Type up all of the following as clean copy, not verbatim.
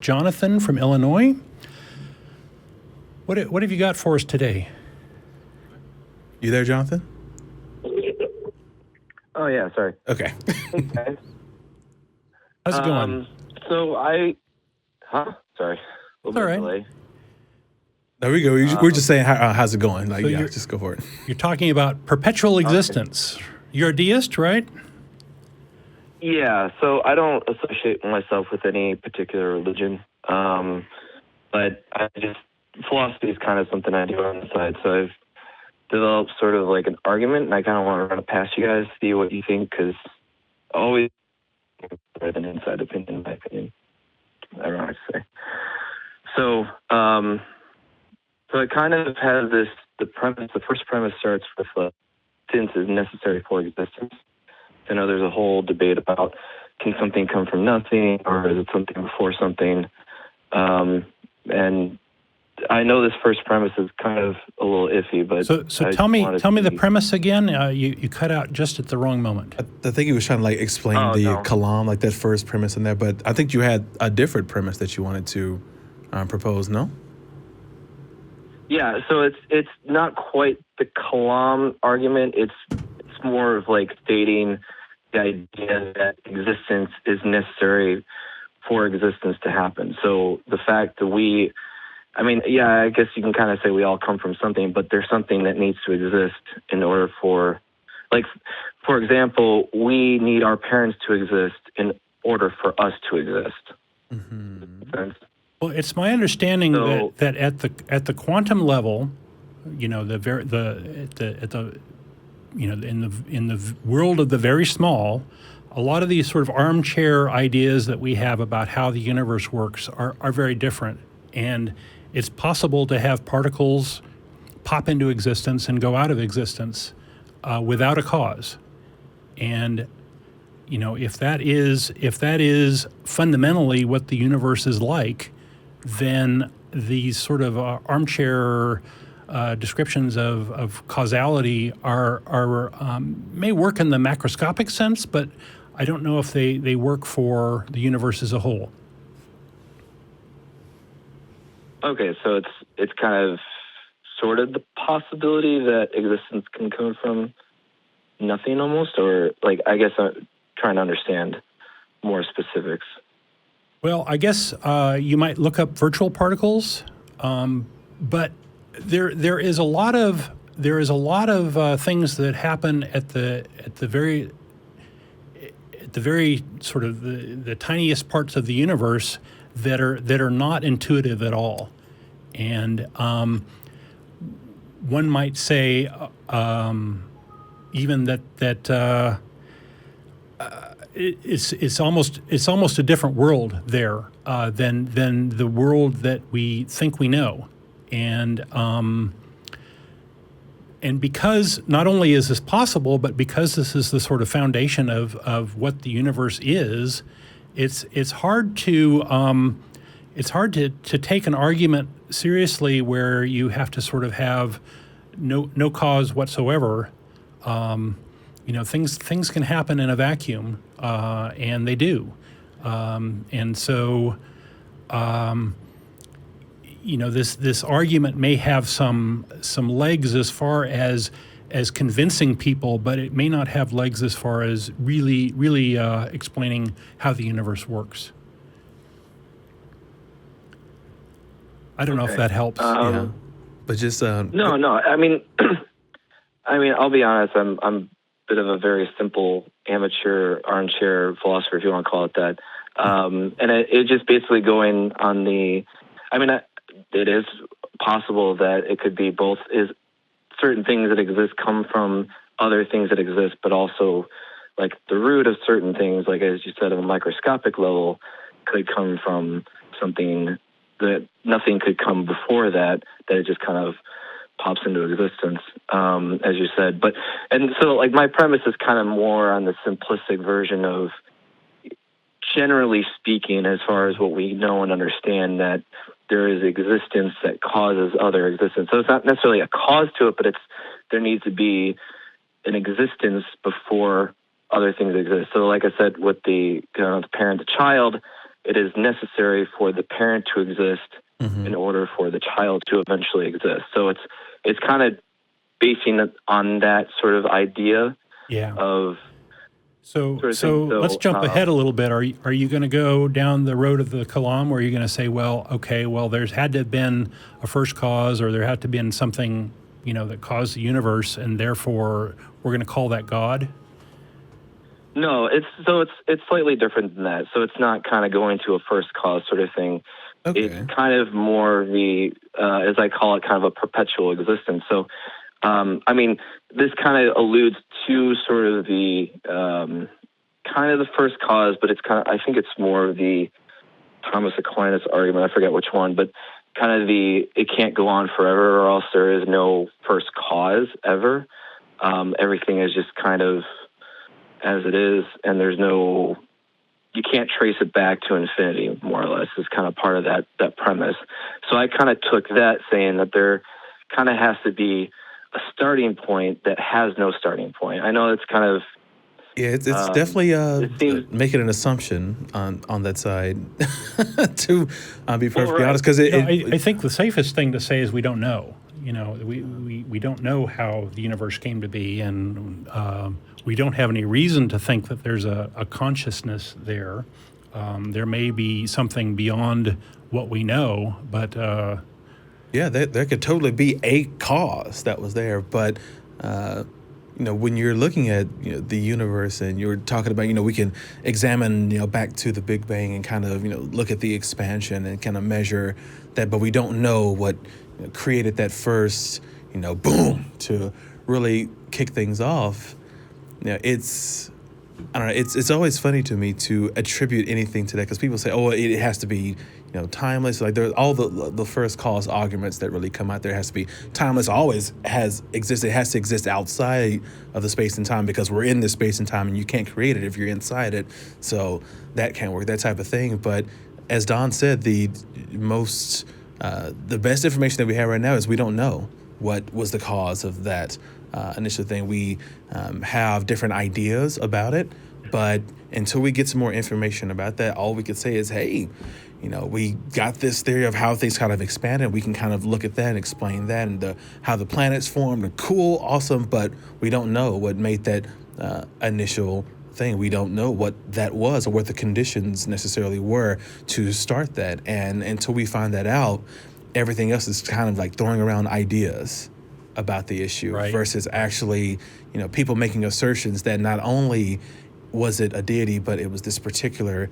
Jonathan from Illinois. What have you got for us today? You there, Jonathan? Oh, yeah, sorry. Okay. Hey, guys. How's it going? Sorry. A little bit All right. delay. There we go. We're just saying, how's it going? Like, So yeah, you're- just go for it. You're talking about perpetual existence. You're a deist, right? Yeah, so I don't associate myself with any particular religion, but philosophy is kind of something I do on the side, so I've developed sort of like an argument, and I kind of want to run it past you guys, see what you think, because always better than inside opinion, in my opinion. Ironic to say. So it kind of has the first premise starts with since is necessary for existence. I know there's a whole debate about can something come from nothing or is it something before something? And I know this first premise is kind of a little iffy, but So tell me the premise again. You cut out just at the wrong moment. I think he was trying to like explain Kalam, like that first premise in there, but I think you had a different premise that you wanted to propose, no? Yeah, so it's not quite the Kalam argument. It's more of like stating the idea that existence is necessary for existence to happen. So the fact that I guess you can kind of say we all come from something, but there's something that needs to exist in order for, like, for example, we need our parents to exist in order for us to exist. Mm-hmm. Well, it's my understanding that at the quantum level, in the world of the very small, a lot of these sort of armchair ideas that we have about how the universe works are very different, and it's possible to have particles pop into existence and go out of existence without a cause, and if that is fundamentally what the universe is like, then these sort of armchair descriptions of causality may work in the macroscopic sense, but I don't know if they work for the universe as a whole. Okay, so it's kind of sort of the possibility that existence can come from nothing almost, or like, I guess I'm trying to understand more specifics. Well, I guess you might look up virtual particles, but there is a lot of things that happen at the very sort of the tiniest parts of the universe that are not intuitive at all, and one might say even that it's almost a different world there than the world that we think we know, and because not only is this possible, but because this is the sort of foundation of what the universe is, it's hard to take an argument seriously where you have to sort of have no cause whatsoever. Things can happen in a vacuum, and they do, and so this argument may have some legs as far as convincing people, but it may not have legs as far as really explaining how the universe works. I don't know if that helps. Yeah, but just no. I mean, I'll be honest. I'm a bit of a very simple amateur armchair philosopher, if you want to call it that. And it just basically going on the. It is possible that it could be both. Is certain things that exist come from other things that exist, but also like the root of certain things, like as you said, on a microscopic level, could come from something that nothing could come before that it just kind of pops into existence, as you said. And so like my premise is kind of more on the simplistic version of, generally speaking, as far as what we know and understand, that there is existence that causes other existence. So it's not necessarily a cause to it, but there needs to be an existence before other things exist. So like I said, with the parent to child, it is necessary for the parent to exist in order for the child to eventually exist. So it's kind of basing it on that sort of idea of. So let's jump ahead a little bit. Are you going to go down the road of the Kalam, or are you going to say, there's had to have been a first cause, or there had to have been something, that caused the universe, and therefore we're going to call that God? No, it's slightly different than that. So it's not kind of going to a first cause sort of thing. Okay. It's kind of more the, as I call it, kind of a perpetual existence. So, this kind of alludes to sort of the kind of the first cause, but it's kind of, I think it's more of the Thomas Aquinas argument. I forget which one, but kind of it can't go on forever, or else there is no first cause ever. Everything is just kind of as it is, and you can't trace it back to infinity, more or less, is kind of part of that premise. So I kind of took that, saying that there kind of has to be a starting point that has no starting point. I know it's kind of... Yeah, it's definitely making an assumption on that side, to be perfectly honest. Because I think the safest thing to say is we don't know. We don't know how the universe came to be, and we don't have any reason to think that there's a consciousness there. There may be something beyond what we know, but... there could totally be a cause that was there, but when you're looking at the universe, and you're talking about we can examine back to the Big Bang and kind of look at the expansion and kind of measure that, but we don't know what created that first boom to really kick things off. It's always funny to me to attribute anything to that, because people say, oh, it has to be timeless. Like there's all the first cause arguments that really come out there. It has to be timeless, always has existed. It has to exist outside of the space and time, because we're in this space and time, and you can't create it if you're inside it. So that can't work, that type of thing. But as Don said, the best information that we have right now is we don't know what was the cause of that initial thing. We have different ideas about it, but until we get some more information about that, all we could say is, hey, we got this theory of how things kind of expanded. We can kind of look at that and explain that, and how the planets formed. And cool, awesome, but we don't know what made that initial thing. We don't know what that was, or what the conditions necessarily were to start that. And until we find that out, everything else is kind of like throwing around ideas about the issue, right, versus actually, people making assertions that not only was it a deity, but it was this particular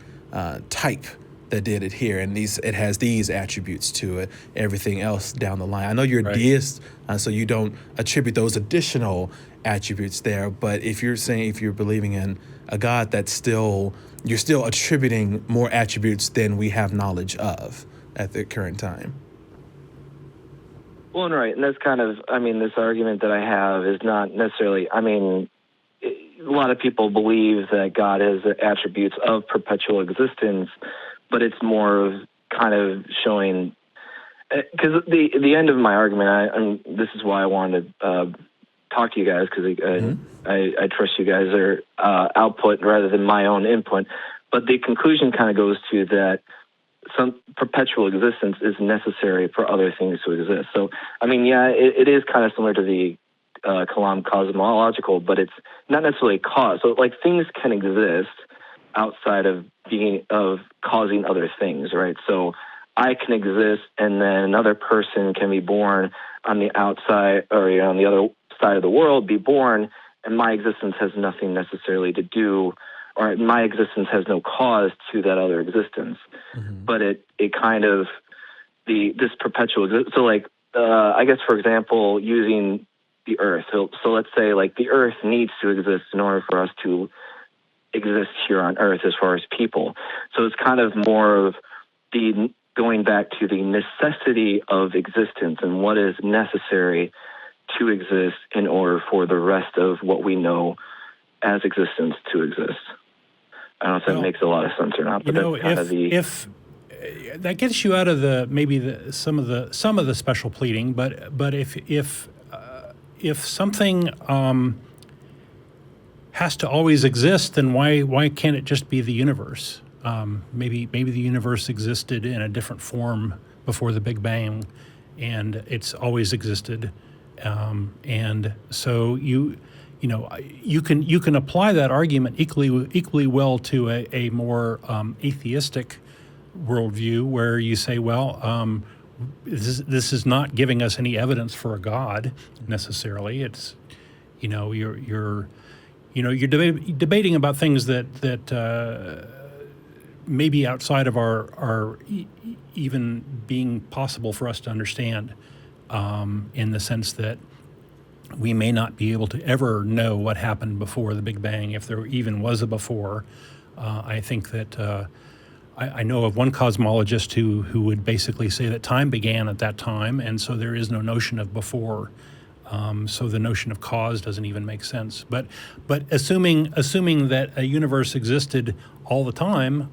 type that did it here, and it has these attributes to it. Everything else down the line. I know you're a deist, so you don't attribute those additional attributes there. But if you're believing in a God, you're still attributing more attributes than we have knowledge of at the current time. Well, right, and that's kind of, this argument that I have is not necessarily, a lot of people believe that God has attributes of perpetual existence, but it's more of kind of showing, because the end of my argument, and this is why I wanted to talk to you guys, because I trust you guys are output rather than my own input, but the conclusion kind of goes to that some perpetual existence is necessary for other things to exist. So, it is kind of similar to the Kalam cosmological, but it's not necessarily a cause. So, like, things can exist outside of causing other things, right? So I can exist, and then another person can be born on the outside, or on the other side of the world, be born, and my existence has nothing necessarily to do, or my existence has no cause to that other existence. But it kind of, this perpetual, so like, I guess, for example, using the Earth. So let's say, like, the Earth needs to exist in order for us to exist here on Earth as far as people. So it's kind of more of the going back to the necessity of existence and what is necessary to exist in order for the rest of what we know as existence to exist. I don't know if that makes a lot of sense or not, but that's kind of the... If that gets you out of some of the special pleading, but if something has to always exist, then why can't it just be the universe? maybe the universe existed in a different form before the Big Bang, and it's always existed. And so you can apply that argument equally well to a more atheistic worldview, where you say, well, this is not giving us any evidence for a God necessarily. It's you're debating about things that may be outside of our even being possible for us to understand, in the sense that we may not be able to ever know what happened before the Big Bang, if there even was a before. I think that I know of one cosmologist who would basically say that time began at that time, and so there is no notion of before. So the notion of cause doesn't even make sense. But assuming that a universe existed all the time,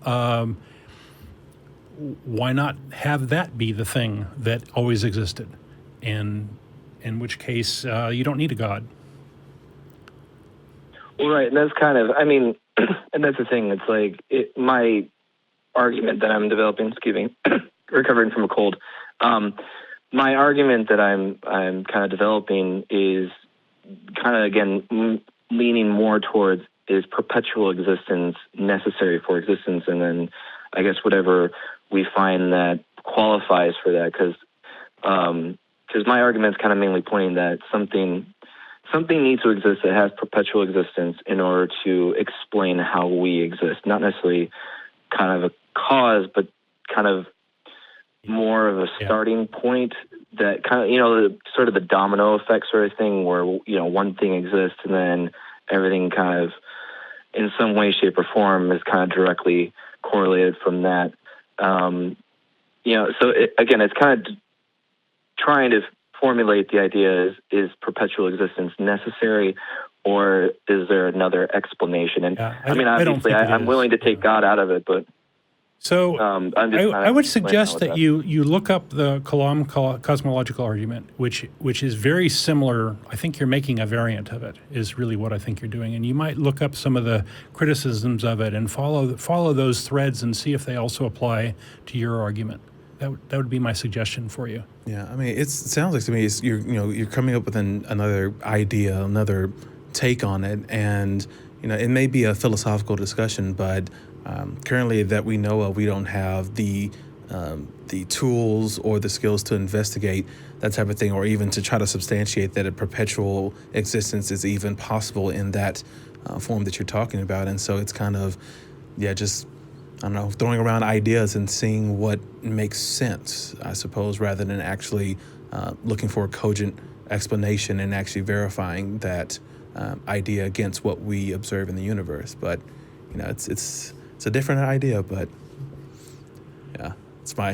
why not have that be the thing that always existed? And in which case, you don't need a God. Well, right, and that's kind of, and that's the thing. It's like my argument that I'm developing. Excuse me, recovering from a cold. My argument that I'm kind of developing is kind of, again, leaning more towards, is perpetual existence necessary for existence, and then I guess whatever we find that qualifies for that, because my argument is kind of mainly pointing that something needs to exist that has perpetual existence in order to explain how we exist, not necessarily kind of a cause, but kind of more of a starting point, that kind of, sort of the domino effect sort of thing, where, one thing exists and then everything kind of in some way, shape, or form is kind of directly correlated from that. Again, it's kind of trying to formulate the idea, is perpetual existence necessary, or is there another explanation? And obviously I'm willing to take God out of it, but so I would suggest that you look up the Kalam cosmological argument, which is very similar. I think you're making a variant of it, is really what I think you're doing. And you might look up some of the criticisms of it and follow those threads and see if they also apply to your argument. That would be my suggestion for you. Yeah, it sounds like to me you're coming up with another idea, another take on it, and it may be a philosophical discussion, but currently that we know of, we don't have the tools or the skills to investigate that type of thing, or even to try to substantiate that a perpetual existence is even possible in that form that you're talking about. And so it's kind of, just, I don't know, throwing around ideas and seeing what makes sense, I suppose, rather than actually looking for a cogent explanation and actually verifying that idea against what we observe in the universe. But it's a different idea, but yeah, it's my